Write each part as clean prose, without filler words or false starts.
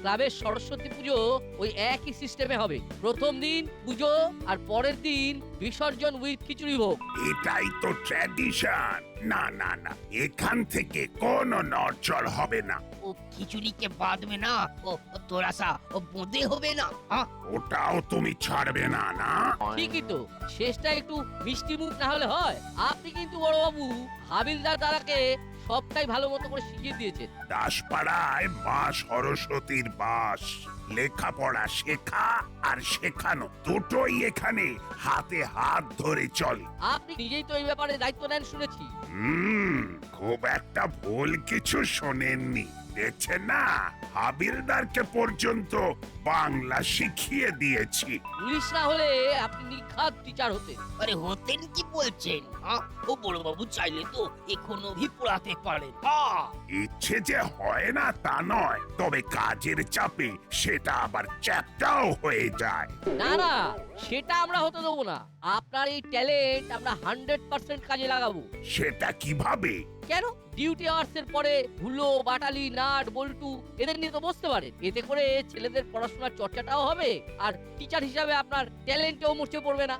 ক্লাবের সরস্বতী পুজো ওই একই সিস্টেমে হবে। প্রথম দিন পুজো আর পরের দিন বিসর্জন উইথ খিচুড়ি ভোগ। এটাই তো ট্র্যাডিশন। না না না, এখান থেকে কোনো নড়চড় হবে না। ও খিচুড়িকে বাঁধবে না, ও তোরাসা ও বোঁদে হবে না। হ্যাঁ, ওটাও তুমি ছাড়বে না, না? ঠিকই তো, শেষটা একটু মিষ্টি মুখ না হলে হয়? আপনি কিন্তু বড়বাবু হাবিলদার দাদাকে সবটাই ভালো মতো করে শিখিয়ে দিয়েছেন। দাসপাড়ায় মা সরস্বতীর বাস। লেখাপড়া শেখা আর শেখানো দুটোই এখানে হাতে হাত ধরে চলে। আপনি নিজেই তো এই ব্যাপারে দায়িত্ব নেন শুনেছি। খুব একটা ভুল কিছু শোনেননি। দেখছেন না, হাবিলদারকে পর্যন্ত বাংলা শিখিয়ে দিয়েছি। পুলিশ না হলে আপনি নিখাত টিচার হতেন। আরে হতেন কি বলছেন? হ্যাঁ, ও বড়বাবু চাইলে তো এখনো ভি পড়াতে পারেন। হ্যাঁ, ইচ্ছে যে হয় না তা নয়, তবে কাজের চাপে সেটা আবার চ্যাপ্টাও হয়ে যায়। না না, সেটা আমরা হতে দেবো না। আপনার এই ট্যালেন্ট আমরা 100% কাজে লাগাবো। সেটা কিভাবে? কেন? ডিউটি আওয়ার্স এর পরে ধুলো, বাটালি, নাট, বল্টু এদের নিয়ে তো বসতে পারেন। এতে করে ছেলেদের পড়াশোনার চর্চাটাও হবে আর টিচার হিসাবে আপনার ট্যালেন্টও মুছে পড়বে না।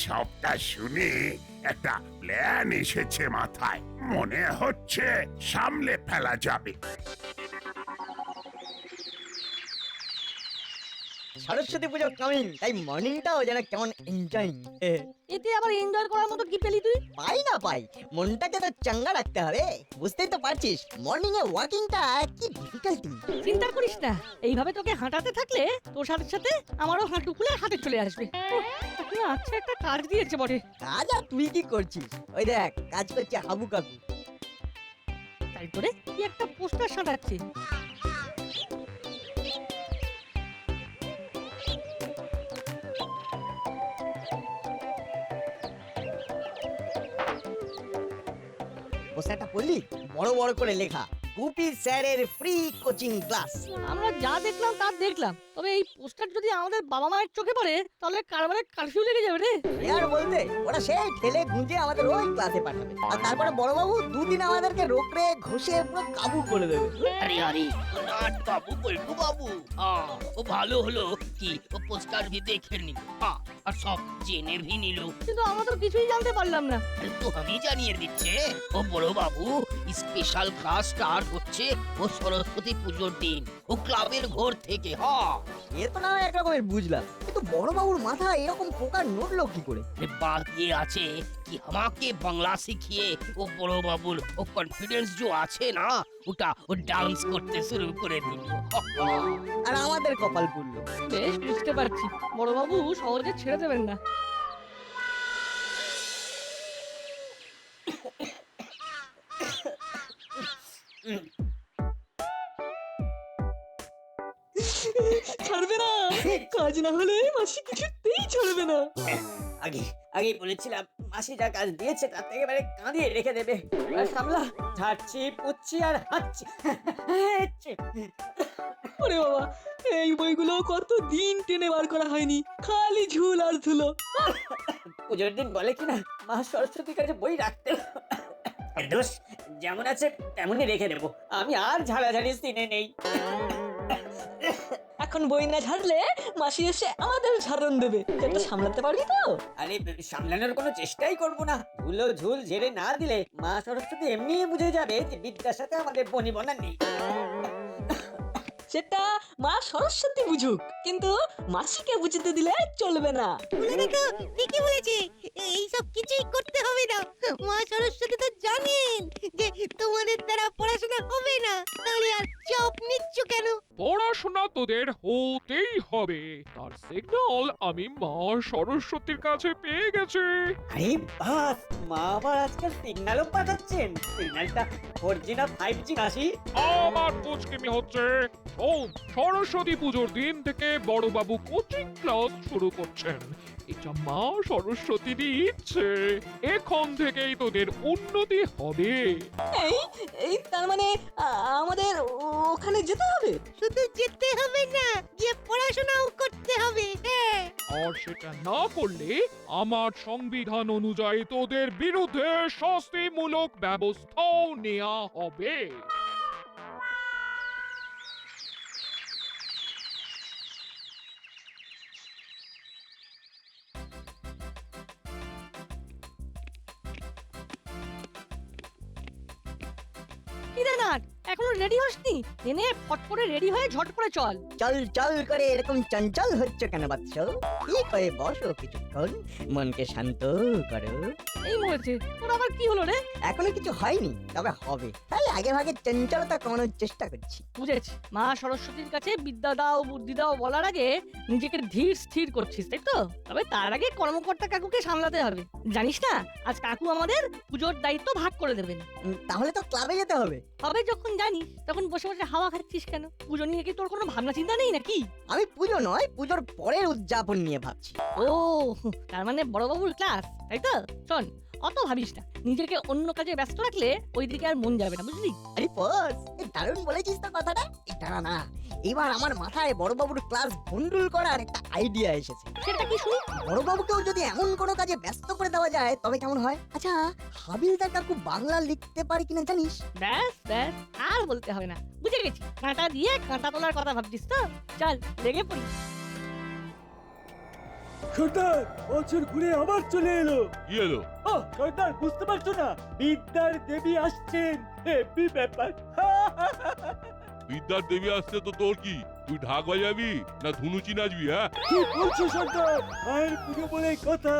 সবটা শুনে একটা প্ল্যান এসেছে মাথায়। মনে হচ্ছে সামলে ফেলা যাবে। সরস্বতী পুজো কামিং, তাই মর্নিংটাও যেন কেমন এনজয়িং। এতে আবার এনজয় করার মতো কি পেলি তুই? পাই না পাই, মনটাকে তো চাঙ্গা রাখতে হবে। বুঝতেই তো পারছিস মর্নিং এ ওয়াকিংটা কি ডিফিকাল্টি। চিন্তা করিস না, এইভাবে তোকে হাঁটাতে থাকলে তোর সাথে সাথে আমারও হাঁটু খুলে হাতে চলে আসবে। তাকে আচ্ছা একটা কাজ দিয়েছে বটে। কাজ আর তুই কি করছিস? ওই দেখ কাজ করছে হাবু কাকু। তাই করে কি একটা পোস্টার সাঁটাচ্ছে। পোস্টারটা পড়লি? বড় বড় করে লেখা, গুপি স্যারের ফ্রি কোচিং ক্লাস। আমরা যা দেখলাম তা দেখলাম, তবে এই পোস্টার যদি আমাদের বাবা মায়ের চোখে পড়ে তাহলে কারবারে কারফিউ লেগে যাবে রে। আর বলতে ওরা সেই ঠেলে গুঁজে আমাদের ওই ক্লাসে পাঠাবে, আর তারপরে বড়বাবু দুদিন আমাদেরকে রোকড়ে ঘষে পুরো কাবু করে দেবে। আরে আরে, নাট বাবু, বল্টু বাবু, হ্যাঁ, ও ভালো হলো কি ও পোস্টার ভি দেখে নিল। হ্যাঁ, আর সব জেনে ভি নিল। কিন্তু আমরা তো কিছুই জানতে পারলাম না। আরে তো আমি জানিয়ে দিচ্ছে, ও বড় বাবু স্পেশাল ক্লাস স্টার্ট হচ্ছে ও সরস্বতী পুজোর দিন ও ক্লাবের ঘর থেকে। হ্যাঁ, এ তো না হয় একরকমের বুঝলাম, কিন্তু বড়বাবুর মাথায় এরকম পোকা নড়লো কি করে? अरे बात ये আছে कि আমাকে বাংলা শিখিয়ে ও বড় বাবুর ও কনফিডেন্স जो আছে না ওটা ও ডান্স করতে শুরু করে দিল। আর আমাদের কপাল পুড়লো। বেশ বুঝতে পারছি বড়বাবু সহজে ছেড়ে দেবেন না। ছাড়বে না, কাজ না হলে মাসি কিছুতেই ছাড়বে না। আগে আগে বলেছিলাম মাসি যা কাজ দিয়েছে তার থেকে এবারে কাঁদিয়ে রেখে দেবে। আর সামলা, ঝাড়ছি পুচ্ছি আর হাঁটছি। ওরে বাবা, এই বইগুলো কত দিন টেনে বার করা হয়নি, খালি ঝুল আর ধুলো। পুজোর দিন বলে কিনা মা সরস্বতীর কাছে বই রাখতে, দোষ যেমন আছে তেমনই রেখে দেবো। আমি আর ঝাড়াঝাড়ি সিনে নেই। এখন বই না ঝাড়লে মাসি এসে আমাদের ঝাড়ন দেবে। এটা সামলাতে পারবি তো? আরে সামলানোর কোনো চেষ্টাই করব না। ধুলো ঝুল ঝেড়ে না দিলে মা সরস্বতী এমনিই বুঝে যাবে যে বিদ্যার সাথে আমাদের বনিবনা নেই। সেটা মা সরস্বতী বুঝুক, কিন্তু মাসিকে বুঝতে দিলে চলবে না। ঠিকই বলেছে, এইসব কিছুই করতে হবে না। মা সরস্বতী তো জানেন যে তোমাদের দ্বারা পড়াশোনা হবে না, তাহলে আর চাপ নিচ্ছ কেন? পড়াশোনা তোদের হতেই হবে, তার সিগন্যাল আমি মা সরস্বতীর কাছে পেয়ে গেছি। আরে বাস, মা আবার আজকাল সিগন্যালও পাঠাচ্ছেন। সিগন্যালটা 4G না 5G আসি? আমার কোচকিমি হচ্ছে। শোন, সরস্বতী পুজোর দিন থেকে বড়বাবু কোচিং ক্লাস শুরু করছেন। এটা মা সরস্বতীরই ইচ্ছে। এখন থেকেই তোদের উন্নতি হবে। এই এই তার মানে আমাদের ওখানে যেতে হবে? শুধু যেতে হবে না, গিয়ে পড়াশোনাও করতে হবে। হ্যাঁ, আর সেটা না করলে আমার সংবিধান অনুযায়ী তোদের বিরুদ্ধে শাস্তিমূলক ব্যবস্থাও নেওয়া হবে। কি রে নাট এখনো রেডি হসনি? এনে ফট করে রেডি হয়ে ঝট করে চল। চল চল করে এরকম চঞ্চল হচ্ছে কেন বাচ্চ? ঠিক হয়ে বসো কিছুক্ষণ, মনকে শান্ত করো। এই মরেছে, তোর আবার কি হলো রে? এখনো কিছু হয়নি, তবে হবে, তাই আগে ভাগে চঞ্চলতা কমানোর চেষ্টা করছি। বুঝেছি, মা সরস্বতীর কাছে বিদ্যা দাও বুদ্ধি দাও বলার আগে নিজেকে ধীর স্থির করছিস, তাই তো? তবে তার আগে কর্মকর্তা কাকুকে সামলাতে হবে। জানিস না, আজ কাকু আমাদের পুজোর দায়িত্ব ভাগ করে দেবেন। তাহলে তো ক্লাবে যেতে হবে। তবে যখন জানিস তখন বসে বসে হাওয়া খাচ্ছিস কেন? পুজো নিয়ে কি তোর কোনো ভাবনা চিন্তা নেই নাকি? আমি পুজো নয়, পুজোর পরের উদযাপন নিয়ে ভাবছি। ও, তার মানে বড়বাবুর ক্লাস, তাই তো? শোন, অত ভাবিস না, নিজেকে অন্য কাজে ব্যস্ত রাখলে ওইদিকে আর মন যাবে না, বুঝলি? আরে বস, দারুণ বলেছিস তো কথাটা। এটা না, এবার আমার মাথায় বড়বাবুর ক্লাস ভন্ডুল করার একটা আইডিয়া এসেছে। সেটা কি শুনি? বড়বাবুকেও যদি এমন কোনো কাজে ব্যস্ত করে দেওয়া যায় তবে কেমন হয়? আচ্ছা, হাবিলদার কাকু বাংলা লিখতে পারে কিনা জানিস? ব্যাস ব্যাস, আর বলতে হবে না, বুঝে গেছি। কাঁটা দিয়ে কাঁটা তোলার কথা ভাবছিস তো? চল লেগে পড়ি। সর্দার, বছর ঘুরে আবার চলে এলো। কি এলো? ও সর্দার, বুঝতে পারছো না? বিদ্যার দেবী আসছেন। হেভি ব্যাপার। বিদ্যার দেবী আসছে তো তোর কি? তুই ঢাক বাজাবি না ধুনুচি নাচবি? হ্যাঁ, কি বলছো সর্দার? মায়ের পুজো বলে কথা,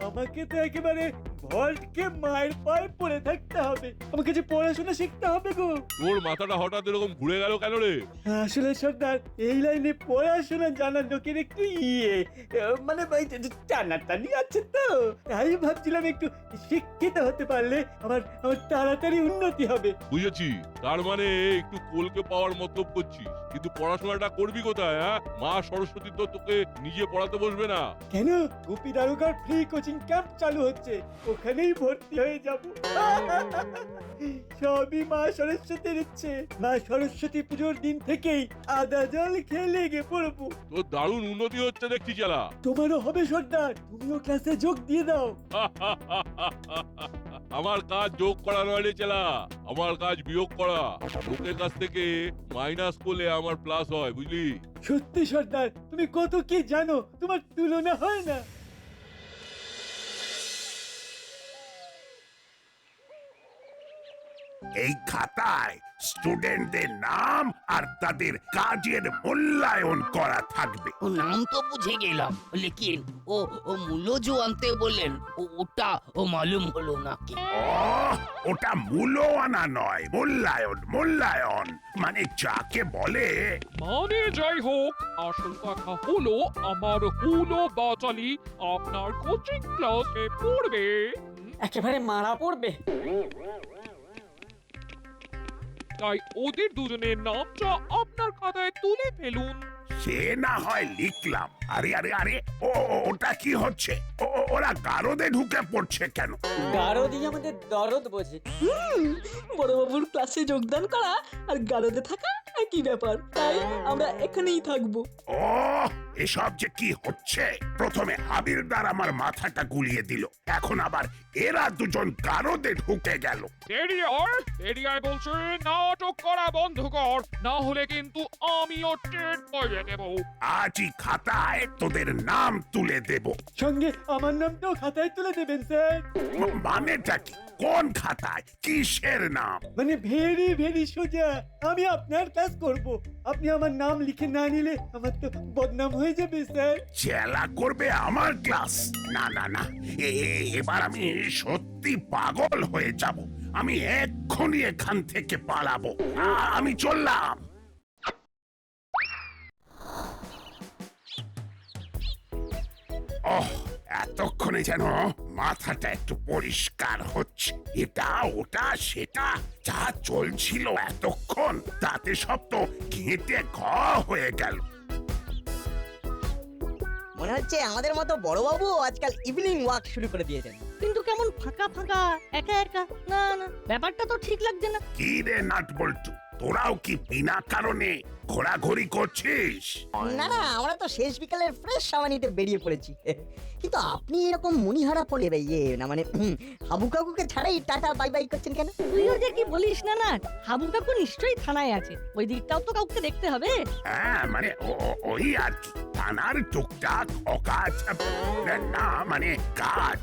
আমাকে তো একেবারে ভল্টকে মায়ের পায়ে পড়ে থাকতে হবে। আমাকে যে পড়াশোনা শিখতে হবে গো। তোর মাথাটা হঠাৎ এরকম ঘুরে গেল কেন রে? আসলে সর্দার, এই লাইনে পড়াশোনা জানার লোকের একটু মানে ওই যে টানাটানি আছে তো, তাই ভাবছিলাম একটু শিক্ষিত হতে পারলে আমার তাড়াতাড়ি উন্নতি হবে। বুঝেছি, তার মানে একটু কোলকে পাওয়ার মতলব করছিস, কিন্তু পড়াশোনাটা করবি কোথায়? হ্যাঁ, মা সরস্বতী তো তোকে নিজে পড়াতে বসবে না। কেন? গুপি দারোগার ফ্রি কোচিং ক্যাম্প চালু হচ্ছে, ওখানেই ভর্তি হয়ে যাব। সবই মা সরস্বতীর ইচ্ছে। মা সরস্বতী পুজোর দিন থেকেই আদা জল খেয়ে লেগে পড়বো। তোর দারুণ উন্নতি হচ্ছে দেখছি চালা। তোমারও হবে সর্দার, তুমিও ক্লাসে যোগ দিয়ে দাও। আমার কাজ যোগ করা নয় রে চেলা, আমার কাজ বিয়োগ করা। লোকের কাছ থেকে মাইনাস করলে আমার প্লাস হয়, বুঝলি? সত্যি সর্দার, তুমি কত কি জানো, তোমার তুলনা হয় না। এই খাতায় স্টুডেন্টদের নাম আর তাদের কাজের মূল্যায়ন করা থাকবে। ও নাম তো বুঝে গেলাম, লেকিন ও ও মূল্য जो আনতে বললেন ওটা ও মালুম হলো না কি? ওটা মূল্যায়না নয়, মূল্যায়ন। মূল্যায়ন মানে যাকে বলে। মানে যাই হোক, আসল কথা হলো আমার হুলো বাচালি আপনার কোচিং ক্লাসে পড়বে। একেবারে মারা পড়বে। তাই ওদের দুজনের নামটা আপনার খাতায় তুলে ফেলুন। সে না হয় লিখলাম। আরে আরে আরে, ওটা কি হচ্ছে? ওরা গারদে ঢুকে পড়ছে কেন? গারদই আমাদের দরদ বোঝে। বড়বাবুর ক্লাসে যোগদান করা আর গারদে থাকা একই ব্যাপার, তাই আমরা এখানেই থাকবো। ও, এসব যে কি হচ্ছে! প্রথমে হাবিলদার আমার মাথাটা গুলিয়ে দিল, এখন আবার এরা দুজন গারদে ঢুকে গেল। এরিয়ায় বলছে নাটক করা বন্ধ কর, না হলে কিন্তু আমিও টেট পড়ে দেব। আজই খাতায় তোদের নাম তুলে দেব। সঙ্গে আমার নামটাও খাতায় তুলে দেবেন স্যার। মানেটা কি? কোন খাতায়? কিসের নাম? মানে ভেরি ভেরি সোজা, আমি আপনার কাজ করব, আপনি আমার নাম লিখে না নিলে আমার তো বদনাম হয়ে যাবে স্যার। চেলা করবে আমার ক্লাস? না না না, এবার আমি সত্যি পাগল হয়ে যাব। আমি এক্ষুনি এখান থেকে পালাবো। আমি চললাম। ওহ, এতক্ষণে যেন মাথাটা একটু পরিষ্কার হচ্ছে। এটা ওটা সেটা যা চলছিল এতক্ষণ, তাতে সব তো ঘেঁটে ঘ হয়ে গেল। মনে হচ্ছে আমাদের মতো বড়বাবু আজকাল ইভিনিং ওয়াক শুরু করে দিয়েছেন। কিন্তু কেমন ফাঁকা ফাঁকা, একা একা। না না, ব্যাপারটা তো ঠিক লাগছে না। কি রে নাট বল্টু, তোরাও কি বিনা কারণে ঘোরাঘুরি করছিস? না না, আমরা তো শেষ বিকালের ফ্রেশ হাওয়া নিতে বেরিয়ে পড়েছি। কিন্তু আপনি এরকম মনিহারা পড়ে না মানে হাবু কাকুকে ছাড়াই টাটা বাই বাই করছেন কেন? তুইও যে কি বলিস না না, হাবু কাকু নিশ্চয়ই থানায় আছে, ওই দিকটাও তো কাউকে দেখতে হবে। হ্যাঁ মানে ওই আর কি। তা নানার টুকটাক অকাজ, না মানে কাজ।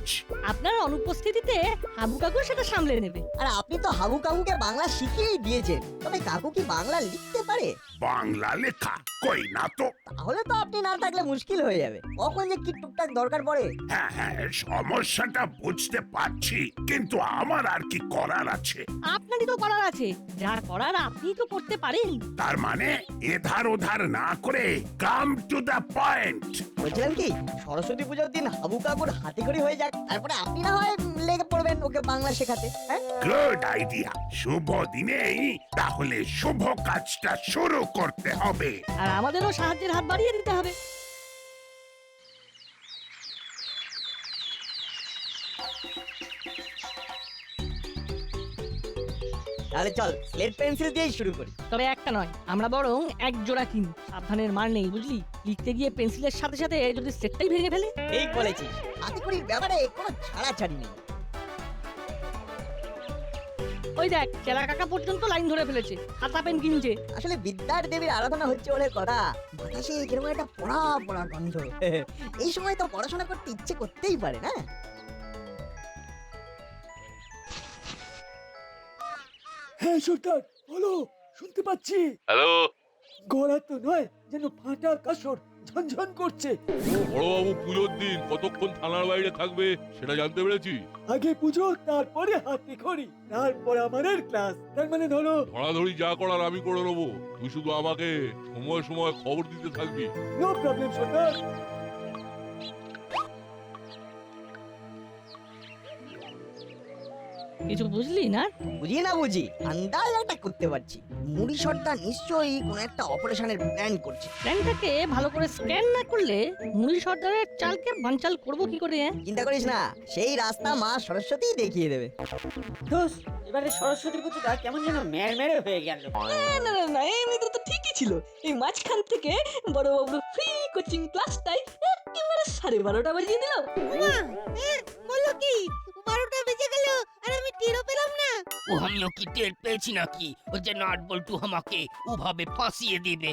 আপনার অনুপস্থিতিতে হাবু কাকু সেটা সামলে নেবে। আর আপনি তো হাবু কাকুকে বাংলা শিখিয়েই দিয়েছেন, তবে কাকু কি বাংলা লিখতে পারে? বাংলা লেখা কই না তো। তাহলে তো আপনি না থাকলে মুশকিল হয়ে যাবে, কখন যে কি টুকটাক দরকার পড়ে। হ্যাঁ হ্যাঁ, সমস্যাটা বুঝতে পারছি, কিন্তু আমার আর কি করার আছে? আপনারই তো করার আছে, যা করার আপনিই তো করতে পারেন। তার মানে এধার ওধার না করে কাম টু দ্য পয়েন্ট। বলছিলাম কি, সরস্বতী পুজোর দিন হাবু কাকুর হাতে খড়ি হয়ে যাক, তারপরে আপনি না হয় লেগে পড়বেন ওকে বাংলা শেখাতে। হ্যাঁ, গুড আইডিয়া। শুভ দিনেই তাহলে শুভ কাজটা শুরু করতে হবে। আর আমাদেরও সাহায্যের হাত বাড়িয়ে দিতে হবে। তাহলে চল স্লেট পেন্সিল দিয়েই শুরু করি। তবে একটা নয়, আমরা বরং এক জোড়া কিনি, সাবধানের মার নেই বুঝলি। লিখতে গিয়ে পেন্সিলের সাথে সাথে যদি সেটটাই ভেঙে ফেলে। ঠিক বলেছিস, হাতে খড়ির ব্যাপারে কোনো ছাড়াছাড়ি নেই। ওই দেখ, চেলা কাকা পর্যন্ত লাইন ধরে ফেলেছে, খাতা পেন কিনছে। আসলে বিদ্যার দেবীর আরাধনা হচ্ছে বলে কথা, বাতাসে কিরকম একটা পড়া পড়া গন্ধ। এই সময় তো পড়াশোনা করতে ইচ্ছে করতেই পারে না। হ্যাঁ সর্দার, বলো, শুনতে পাচ্ছি। হ্যালো, গলা তো নয়, যেন ফাটা কাসর ঝনঝন করছে। বড়বাবু পুজোর দিন কতক্ষণ থানার বাইরে থাকবে সেটা জানতে পেরেছি। আগে পুজো, তারপরে হাতে খড়ি, তারপর আমাদের ক্লাস। তার মানে ধরো ধরাধরি যা করার আমি করে নেবো, তুই শুধু আমাকে সময় সময় খবর দিতে থাকবি। নো প্রবলেম সর্দার। কিছু বুঝলি না? বুঝি না বুঝি, আন্দাজ একটা করতে পারছি। মুড়ি সর্দার নিশ্চয়ই কোনো একটা অপারেশনের প্ল্যান করছে। প্ল্যানটাকে ভালো করে স্ক্যান না করলে মুড়ি সর্দারের চালকে বানচাল করবো কি করে? চিন্তা করিস না, সেই রাস্তা মা সরস্বতী দেখিয়ে দেবে। দোষ, এবারে সরস্বতী পুজোটা কেমন যেন মেরে হয়ে গেল। না না না, এমনিতে তো ঠিকই ছিল। এই মাঝখান থেকে বড়বাবুর ফ্রি কোচিং ক্লাসটাই একেবারে 12:30 বাজিয়ে দিল। বলো কি, 12টা বেজে গেল আর আমি টেরও পেলাম না। ও আমিও কি টের পেয়েছি নাকি ও যে নাট বল্টু আমাকে ওভাবে ফাঁসিয়ে দেবে?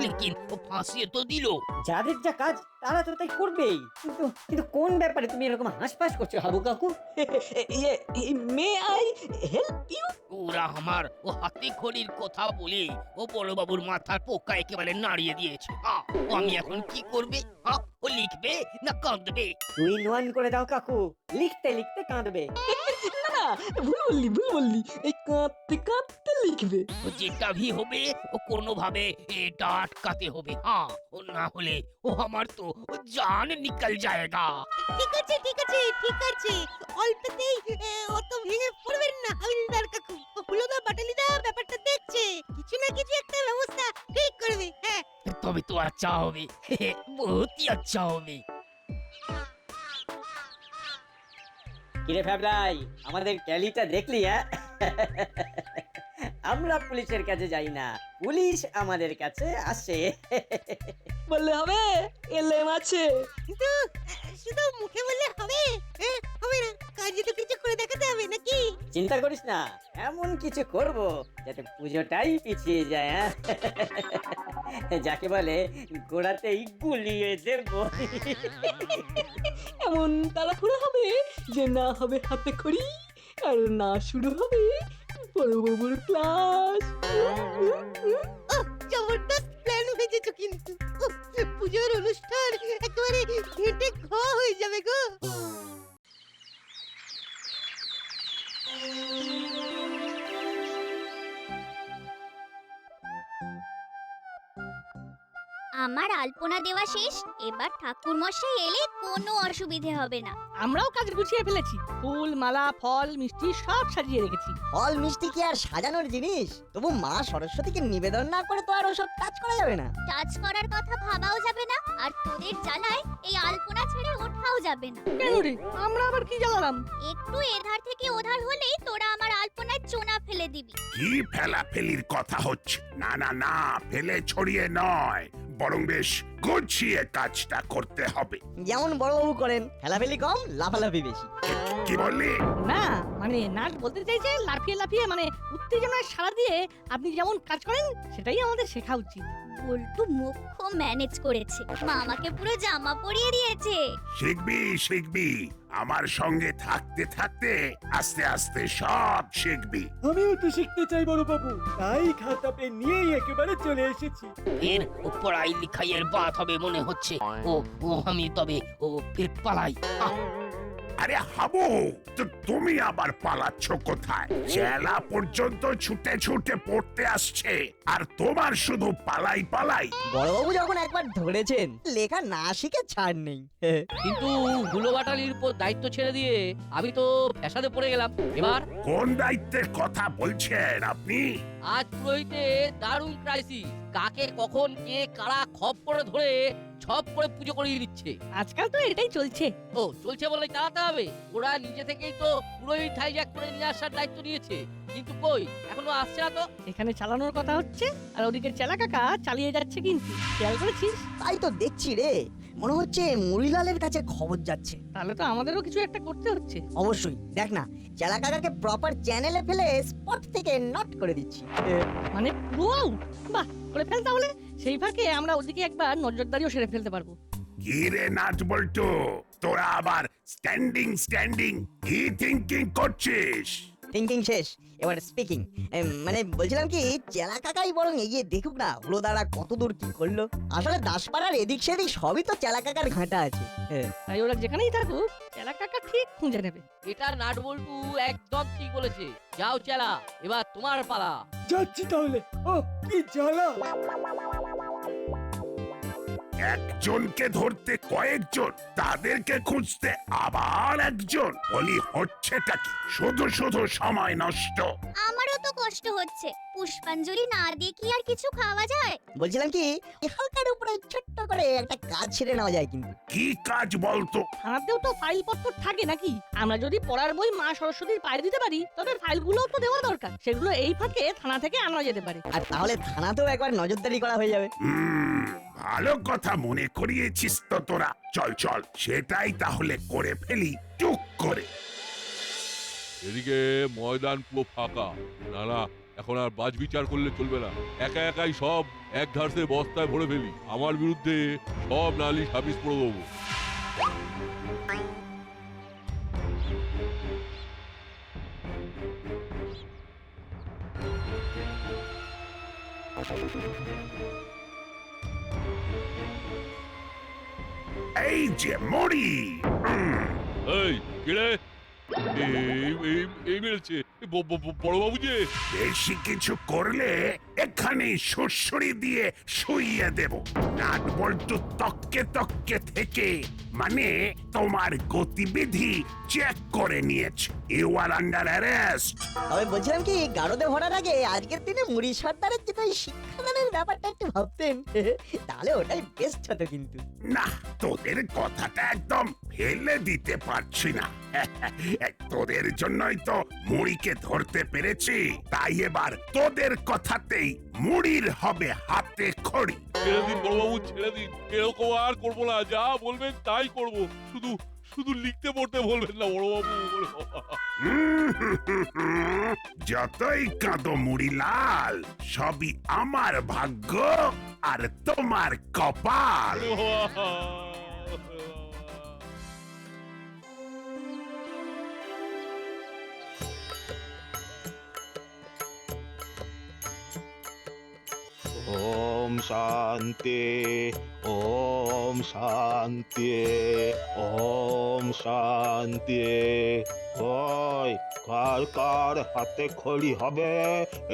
লেকিন ও ফাঁসিয়ে তো দিল। যাদের যা কাজ তারা তো তাই করবেই, কিন্তু কিন্তু কোন ব্যাপারে তুমি এরকম হাঁসফাঁস করছো হাবু কাকু? May I help you? ওরা আমার ও হাতে খড়ির কথা বলে ও বড়বাবুর মাথার পোকা একেবারে নাড়িয়ে দিয়েছে। ও আমি এখন কি করবে? ও লিখবে না কাঁদবে? 2 in 1 করে দাও কাকু, লিখতে লিখতে কাঁদবে। না না, ভুল বললি। এই কাঁদতে কাঁদতে লিখবে। ও যেটা ভি হবে ও কোনোভাবে এটা আটকাতে হবে। ও না হলে ও আমার তো ও জান নিকল যায়গা। ঠিক আছে ঠিক আছে ঠিক আছে, অল্পতেই অত ভেঙে পড়বেন না হাবিলদার কাকু। হুলোদা বাটালিদা ব্যাপারটা দেখছে, কিছু না কিছু একটা ব্যবস্থা ঠিক করবে। হ্যাঁ, তবে তো আচ্ছা হবে, বহুতই আচ্ছা হবে। কিরে ফ্যাবলাই, আমাদের ট্যালিটা দেখলি? হ্যাঁ, আমরা পুলিশের কাছে যাই না, পুলিশ আমাদের কাছে আসে। বললে হবে, এলএম আছে। কিন্তু শুধু মুখে বললে হবে? হবে না, কাজে তো কিছু করে দেখাতে হবে নাকি? চিন্তা করিস না, এমন কিছু করব যাতে পুজোটাই পিছিয়ে যায়। যাকে বলে গোড়াতেই গুলিয়ে দেব। এমন তাড়াহুড়ো হবে যে না হবে হাতে খড়ি আর না শুরু হবে বড়বাবুর ক্লাস। জবরদস্ত প্ল্যান হয়েছে কিন্তু। পুজোর অনুষ্ঠান একেবারে ঘেটে ঘ হয়ে যাবে গো। আমার আলপনা দেওয়া শেষ, এবার ঠাকুর মশাই এলে কোনো অসুবিধে হবে না। আমরাও কাজ গুছিয়ে ফেলেছি, ফুল মালা ফল মিষ্টি সব সাজিয়ে রেখেছি। ফল মিষ্টি কি আর সাজানোর জিনিস? তবু মা সরস্বতীকে নিবেদন না করে তো আর ওসব কাজ করা যাবে না। কাজ করার কথা ভাবাও যাবে না, আর তোদের জ্বালায় এই আলপনা ছেড়ে ওঠাও যাবে না। কেন রে, আমরা আবার কি জ্বালালাম? একটু এধার থেকে ওধার হলেই তোরা আমার আলপনায় চোনা ফেলে দিবি। কি ফেলাফেলির কথা হচ্ছে? না না না, ফেলে ছড়িয়ে নয়, বরং বেশ গুছিয়ে কাজটা করতে হবে। যেমন বড়বাবু করেন, ফেলাফেলি কম, লাফালাফি বেশি। কি বললি? না মানে নাট বলতে চাইছে লাফিয়ে লাফিয়ে, মানে উত্তেজনায় সাড়া দিয়ে আপনি যেমন কাজ করেন সেটাই আমাদের শেখা উচিত। বল্টু মুখ্য ম্যানেজ করেছে, মামাকে পুরো জামা পরিয়ে দিয়েছে। শিখবি শিখবি, আমার সঙ্গে থাকতে থাকতে আস্তে আস্তে সব শিখবি। আমিও তো শিখতে চাই বড় বাবু, তাই খাতা পেন নিয়েই একেবারে চলে এসেছি। এর ও পড়াই লিখাইয়ের বাত হবে মনে হচ্ছে। ও ও আমি তবে ও ফির পালাই। আরে হাবু, তো তুমি আবার পালাচ্ছ কোথায়? জেলা পর্যন্ত ছুটে ছুটে পড়তে আসছে, আর তোমার শুধু পালাই পালাই। বড়বাবু যখন একবার ধরেছেন, লেখা না শিখে ছাড় নেই। কিন্তু হুলো বাটালির উপর দায়িত্ব ছেড়ে দিয়ে আমি তো ফ্যাসাদে পড়ে গেলাম। এবার কোন দায়িত্বের কথা বলছেন আপনি? আজ পুরোহিতে দারুণ ক্রাইসিস। কাকে কখন কে কারা খপ করে ধরে ছপ করে পুজো করিয়ে দিচ্ছে। আজকাল তো এটাই চলছে। ও চলছে বলে চালাতে হবে। ওরা নিজে থেকেই তো পুরোহিত হাইজ্যাক করে নিয়ে আসার দায়িত্ব নিয়েছে, কিন্তু কই এখনো আসছে না তো। এখানে চালানোর কথা হচ্ছে, আর ওদিকে চেলা কাকা চালিয়ে যাচ্ছে। কিন্তু খেয়াল করেছিস? তাই তো দেখছি রে, মনে হচ্ছে মুড়িলালের কাছে খবর যাচ্ছে। তাহলে তো আমাদেরও কিছু একটা করতে হচ্ছে। অবশ্যই, দেখ না, চেলা কাকাকে প্রপার চ্যানেলে ফেলে স্পট থেকে নট করে দিচ্ছি। মানে পুরো আউট? বাহ, করে ফেল তাহলে। সেই ফাঁকে আমরা ওদিকে একবার নজরদারিও সেরে ফেলতে পারবো। কি রে নাট বল্টু, তোরা আবার স্ট্যান্ডিং স্ট্যান্ডিং কি থিঙ্কিং করছিস? থিঙ্কিং শেষ, এবার স্পিকিং। মানে বলছিলাম কি, চেলা কাকাই বরং এগিয়ে দেখুক না হলো দ্বারা কত দূর কি করলো। আসলে দাসপাড়ার এদিক সেদিক সবই তো চেলা কাকার ঘাঁটা আছে। তাই ওরা যেখানেই থাকুক, চেলা কাকা ঠিক খুঁজে নেবে। এটা নাট বল্টু একদম ঠিক বলেছে। যাও চেলা, এবার তোমার পালা। যাচ্ছি তাহলে। ও কি জ্বালা! একজনকে ধরতে কয়েকজন, তাদেরকে খুঁজতে আবার একজন। বলি হচ্ছেটা কি? শুধু শুধু সময় নষ্ট। আমারও তো কষ্ট হচ্ছে, পুষ্পাঞ্জলি না দিয়ে কি আর কিছু খাওয়া যায়? বলছিলাম কি, এই হালকার উপরে ছোট্ট করে একটা কাজ ছেড়ে নেওয়া যায় কিন্তু। কি কাজ বলতো? থানাতেও তো ফাইলপত্র থাকে নাকি? আমরা যদি পড়ার বই মা সরস্বতীর পায়ে দিতে পারি, তবে ফাইলগুলোও তো দেওয়া দরকার। সেগুলো এই ফাঁকে থানা থেকে আনা যেতে পারে। আর তাহলে থানাতেও একবার নজরদারি করা হয়ে যাবে। ভালো কথা মনে করিয়েছিস তো তোরা। চল চল, সেটাই তাহলে করে ফেলি টুক করে। এদিকে ময়দান পুরো ফাঁকা। না না, এখন আর বাজ বিচার করলে চলবে না। একা একাই সব এক ধারসে বস্তায় ভরে ফেলি। আমার বিরুদ্ধে সব নালিশ হাফিস করে দেবো। এই যে মরি। এই কিরে, এই মেরেছে বড়বাবু যে। বেশি কিছু করলে এখানে সুড়সুড়ি দিয়ে শুইয়ে দেব। নাট বল্টু তককে তককে থেকে মানে তোমার গতিবিধি চেক করে নিয়েছে। You are under arrest. তবে বলছিলাম কি, গারদে ভরার আগে আজকের দিনে মুড়ি সর্দারের যদি ওই শিক্ষাদানের ব্যাপারটা একটু ভাবতেন, তাহলে ওটাই বেস্ট হতো কিন্তু। না, তোদের কথাটা একদম ফেলে দিতে পারছি না। তোদের জন্যই তো মুড়িকে ধরতে পেরেছি। তাই এবার তোদের কথাতেই মুড়ির হবে হাতে খড়ি। ছেড়ে দিন বড়বাবু, ছেড়ে দিন। এরকম আর করবো না। যা বলবেন তাই করবো। শুধু শুধু লিখতে পড়তে বলবেন না বড়বাবু। যতই কাঁদো মুড়িলাল, সবই আমার ভাগ্য আর তোমার কপাল। ওম শান্তি, ওম শান্তি, ওম শান্তি। ওই কার কার হাতে খড়ি হবে,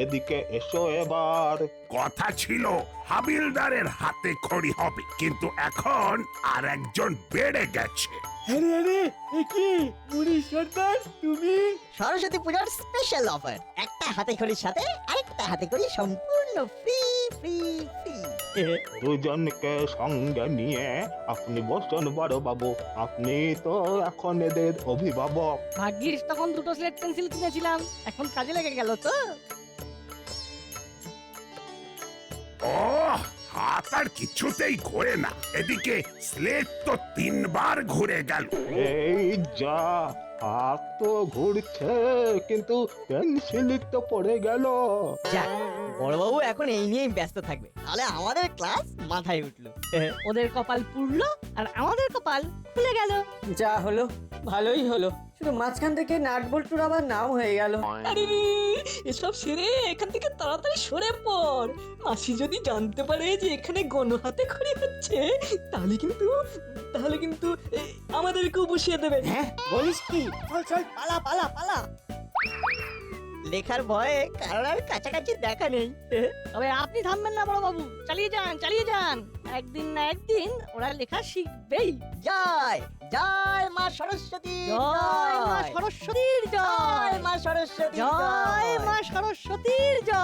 এদিকে এসো এবার। কথা ছিল হাবিলদারের হাতে খড়ি হবে, কিন্তু এখন আর একজন বেড়ে গেছে। আরে আরে, এ কি মুড়ি সর্দার তুমি? সরস্বতী পূজার স্পেশাল অফার, একটা হাতে খড়ির সাথে আরেকটা হাতে খড়ি সম্পূর্ণ ফ্রি ফ্রি ফ্রি। দুজনকে সঙ্গে নিয়ে আপনি বসুন বড় বাবু। আপনি তো এখন এদের অভিভাবক। ভাগ্যিস তখন দুটো স্লেট পেন্সিল কিনেছিলাম, এখন কাজে লেগে গেল তো। ও হাত আপনার কিছুতেই ঘোরে না। এদিকে স্লেট তো 3 বার ঘুরে গেল। এই যা, হাত তো ঘুরছে কিন্তু পেন্সিলই তো পড়ে গেল। যাক, বড়বাবু এখন এই নিয়েই ব্যস্ত থাকবে, তাহলে আমাদের ক্লাস মাথায় উঠলো। ওদের কপাল পুড়লো আর আমাদের কপাল খুলে গেল। যা হলো ভালোই হলো, শুধু মাঝখান থেকে নাট বল্টুর আবার নাম হয়ে গেল। আরে রে, এসব সেরে এখান থেকে তাড়াতাড়ি সরে পড়। মাসি যদি জানতে পারে যে এখানে গণহাতে খড়ি হচ্ছে, তাহলে কিন্তু আমাদেরকেও বসিয়ে দেবে। হ্যাঁ বলিস কি? চল চল পালা পালা পালা। লেখার ভয়ে কারোর কাছাকাছি দেখা নেই। তবে আপনি থামবেন না বড় বাবু, চালিয়ে যান চালিয়ে যান, একদিন না একদিন ওরা লেখা শিখবেই। জয় জয় মা সরস্বতী, জয় মা সরস্বতীর জয়, জয় মা সরস্বতী, জয় মা সরস্বতীর জয়।